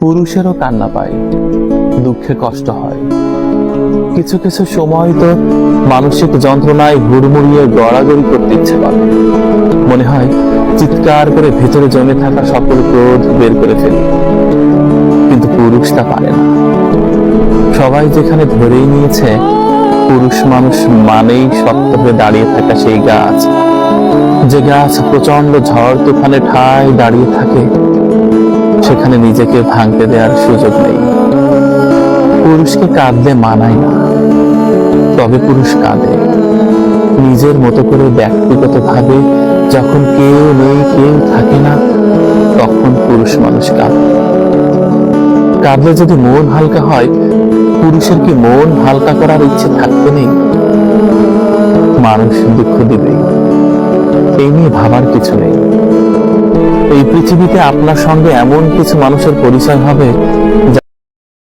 পুরুষেরও কান্না পায়, দুঃখে কষ্ট হয়। কিছু কিছু সময় তো মানসিক যন্ত্রণায় হুড়মুড়িয়ে গড়াগড়ি করতে ইচ্ছে করে। মনে হয় চিৎকার করে ভেতরে জমে থাকা সকল ক্রোধ বের করে ফেলি, কিন্তু পুরুষ তা পারে না। সবাই যেখানে ধরেই নিয়েছে পুরুষ মানুষ মানেই শক্ত হয়ে দাঁড়িয়ে থাকা সেই গাছ, যে গাছ প্রচন্ড ঝড় তুফানে ঠায় দাঁড়িয়ে থাকে, সেখানে নিজেকে ভাঙতে দেওয়ার সুযোগ নেই। পুরুষকে কাঁদলে মানায় না, তবে পুরুষ কাঁদে নিজের মতো করে ব্যক্তিগত ভাবে। যখন কেউ নেই, কেউ থাকে না, তখন পুরুষ মানুষ কাঁদে। কাঁদলে যদি মন হালকা হয়, পুরুষের কি মন হালকা করার ইচ্ছে থাকতে নেই? মানুষ দুঃখ দিবে, এই নিয়ে ভাবার কিছু নেই। এই পৃথিবীতে আপনার সঙ্গে এমন কিছু মানুষের পরিচয় হবে